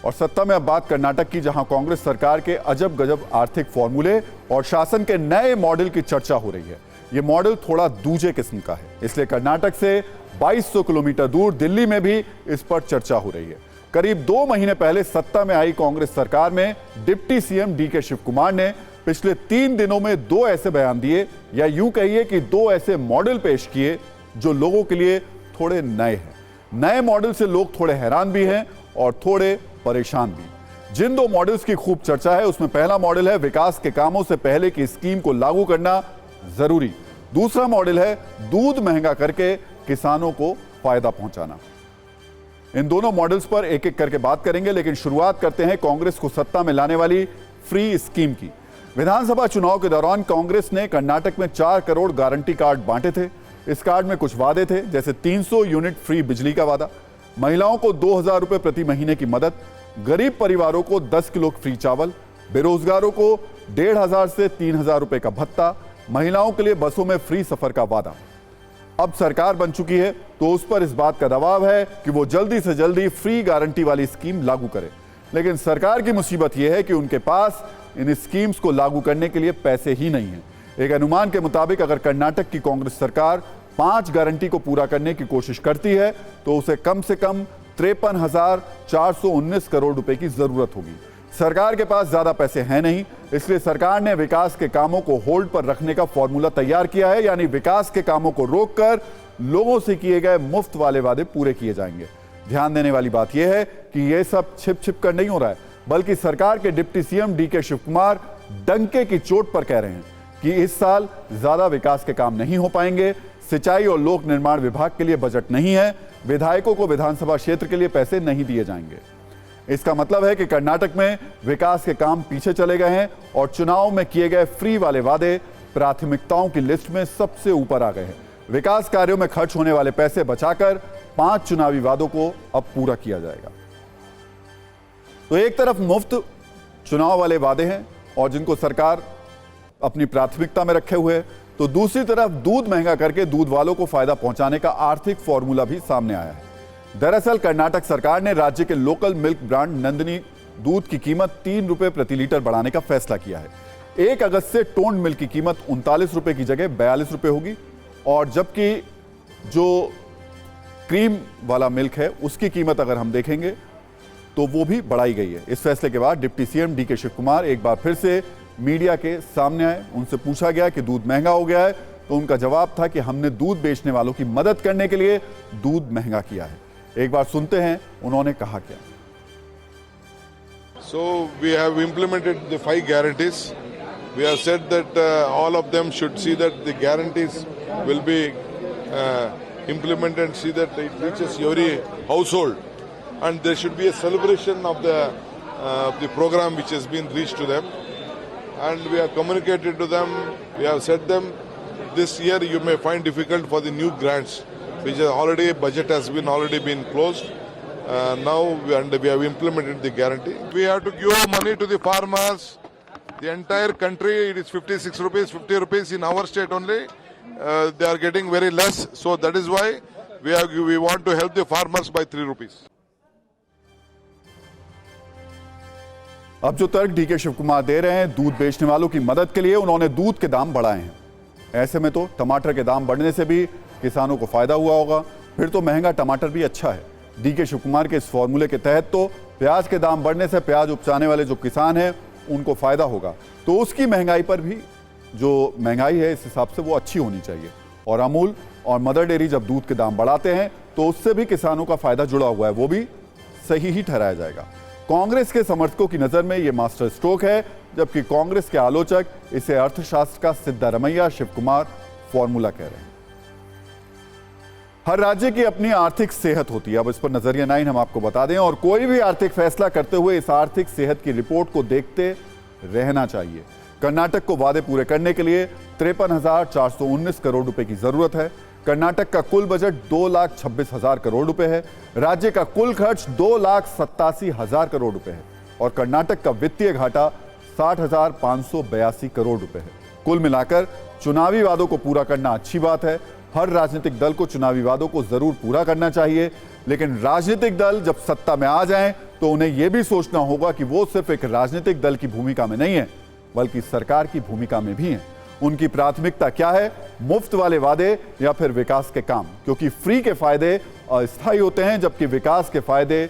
और सत्ता में अब बात कर्नाटक की, जहां कांग्रेस सरकार के अजब गजब आर्थिक फॉर्मूले और शासन के नए मॉडल की चर्चा हो रही है। यह मॉडल थोड़ा दूजे किस्म का है, इसलिए कर्नाटक से 2200 किलोमीटर दूर दिल्ली में भी इस पर चर्चा हो रही है। करीब 2 महीने पहले सत्ता में आई कांग्रेस सरकार में deputy CM DK Shivakumar ने पिछले 3 दिनों में 2 ऐसे बयान दिए, या यूं कहिए कि 2 ऐसे मॉडल पेश किए जो लोगों के लिए थोड़े नए हैं। नए मॉडल से लोग थोड़े हैरान भी हैं और थोड़े परेशान भी। जिन 2 मॉडल्स की खूब चर्चा है, उसमें पहला मॉडल है विकास के कामों से पहले की स्कीम को लागू करना जरूरी। दूसरा मॉडल है दूध महंगा करके किसानों को फायदा पहुंचाना। इन दोनों मॉडल्स पर एक एक करके बात करेंगे, लेकिन शुरुआत करते हैं कांग्रेस को सत्ता में लाने वाली फ्री स्कीम की। विधानसभा चुनाव के दौरान कांग्रेस ने कर्नाटक में 4 करोड़ गारंटी कार्ड बांटे थे। इस कार्ड में कुछ वादे थे, जैसे 300 यूनिट फ्री बिजली का वादा, महिलाओं को 2000 रुपए प्रति महीने की मदद, गरीब परिवारों को 10 किलो फ्री चावल, बेरोजगारों को 1500 से 3000 रुपए का भत्ता, महिलाओं के लिए बसों में फ्री सफर का वादा। अब सरकार बन चुकी है तो उस पर इस बात का दबाव है कि वो जल्दी से जल्दी फ्री गारंटी वाली स्कीम लागू करे। लेकिन सरकार की मुसीबत यह है कि उनके पास इन स्कीम्स को लागू करने के लिए पैसे ही नहीं है। एक अनुमान के मुताबिक अगर कर्नाटक की कांग्रेस सरकार 5 गारंटी को पूरा करने की कोशिश करती है तो उसे कम से कम 53,419 करोड़ रुपए की जरूरत होगी। सरकार के पास ज्यादा पैसे हैं नहीं, इसलिए सरकार ने विकास के कामों को होल्ड पर रखने का फॉर्मूला तैयार किया है, यानी विकास के कामों को रोककर लोगों से किए गए मुफ्त वाले वादे पूरे किए जाएंगे। ध्यान देने वाली बात यह है कि यह सब छिप छिप कर नहीं हो रहा है, बल्कि सरकार के deputy CM DK Shivakumar डंके की चोट पर कह रहे हैं कि इस साल ज्यादा विकास के काम नहीं हो पाएंगे। सिंचाई और लोक निर्माण विभाग के लिए बजट नहीं है, विधायकों को विधानसभा क्षेत्र के लिए पैसे नहीं दिए जाएंगे। इसका मतलब है कि कर्नाटक में विकास के काम पीछे चले गए हैं और चुनाव में किए गए फ्री वाले वादे प्राथमिकताओं की लिस्ट में सबसे ऊपर आ गए हैं। विकास कार्यों में खर्च होने वाले पैसे बचाकर 5 चुनावी वादों को अब पूरा किया जाएगा। तो एक तरफ मुफ्त चुनाव वाले वादे हैं और जिनको सरकार अपनी प्राथमिकता में रखे हुए, तो दूसरी तरफ दूध महंगा करके दूध वालों को फायदा पहुंचाने का आर्थिक फॉर्मूला भी सामने आया है। दरअसल कर्नाटक सरकार ने राज्य के लोकल मिल्क ब्रांड नंदिनी दूध की कीमत 3 रुपए प्रति लीटर बढ़ाने का फैसला किया है। 1 अगस्त से टोन्ड मिल्क की कीमत 39 रुपए की जगह 42 रुपए होगी, और जबकि जो क्रीम वाला मिल्क है उसकी कीमत अगर हम देखेंगे तो वो भी बढ़ाई गई है। इस फैसले के बाद deputy CM DK Shivakumar एक बार फिर से मीडिया के सामने आए। उनसे पूछा गया कि दूध महंगा हो गया है, तो उनका जवाब था कि हमने दूध बेचने वालों की मदद करने के लिए दूध महंगा किया है। एक बार सुनते हैं उन्होंने कहा क्या। So we have implemented the 5 guarantees. We have said that all of them should see that the guarantees will be implemented and see that it reaches every household, and there should be a celebration of the program which has been reached to them. And we have communicated to them, we have said them, this year you may find difficult for the new grants, which is already, budget has been already been closed. Now we have implemented the guarantee. We have to give money to the farmers. The entire country, it is 56 rupees, 50 rupees in our state only. They are getting very less. So that is why we want to help the farmers by 3 rupees. अब जो तर्क DK Shiv Kumar दे रहे हैं दूध बेचने वालों की मदद के लिए, उन्होंने दूध के दाम बढ़ाए हैं। ऐसे में तो टमाटर के दाम बढ़ने से भी किसानों को फायदा हुआ होगा, फिर तो महंगा टमाटर भी अच्छा है। डीके शिव कुमार के इस फॉर्मूले के तहत तो प्याज के दाम बढ़ने से प्याज उपजाने वाले जो किसान हैं उनको फायदा होगा, तो उसकी महंगाई पर भी जो महंगाई है इस हिसाब से वो अच्छी होनी चाहिए। और अमूल और मदर डेयरी जब दूध के दाम बढ़ाते हैं तो उससे भी किसानों का फायदा जुड़ा हुआ है, वो भी सही ही ठहराया जाएगा। कांग्रेस के समर्थकों की नजर में यह मास्टर स्ट्रोक है, जबकि कांग्रेस के आलोचक इसे अर्थशास्त्र का सिद्धारमैया शिव कुमार फॉर्मूला कह रहे हैं। हर राज्य की अपनी आर्थिक सेहत होती है, अब इस पर नजरिया 9 हम आपको बता दें, और कोई भी आर्थिक फैसला करते हुए इस आर्थिक सेहत की रिपोर्ट को देखते रहना चाहिए। कर्नाटक को वादे पूरे करने के लिए 53,419 करोड़ रुपए की जरूरत है। कर्नाटक का कुल बजट 2,26,000 करोड़ रुपए है। राज्य का कुल खर्च 2,87,000 करोड़ रुपए है और कर्नाटक का वित्तीय घाटा 60,582 करोड़ रुपए है। कुल मिलाकर चुनावी वादों को पूरा करना अच्छी बात है। हर राजनीतिक दल को चुनावी वादों को जरूर पूरा करना चाहिए, लेकिन राजनीतिक दल जब सत्ता में आ जाएं तो उन्हें यह भी सोचना होगा कि वो सिर्फ एक राजनीतिक दल की भूमिका में नहीं है बल्कि सरकार की भूमिका में भी है। उनकी प्राथमिकता क्या है, मुफ्त वाले वादे या फिर विकास के काम? क्योंकि फ्री के फायदे अस्थायी होते हैं जबकि विकास के फायदे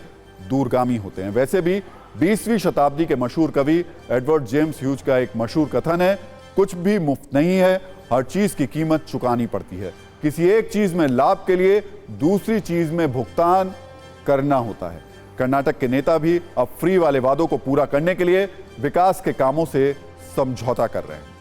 दूरगामी होते हैं। वैसे भी 20वीं शताब्दी के मशहूर कवि एडवर्ड जेम्स ह्यूज का एक मशहूर कथन है, कुछ भी मुफ्त नहीं है, हर चीज की कीमत चुकानी पड़ती है। किसी एक चीज में लाभ के लिए दूसरी चीज में भुगतान करना होता है। कर्नाटक के नेता भी अब फ्री वाले वादों को पूरा करने के लिए विकास के कामों से समझौता कर रहे हैं।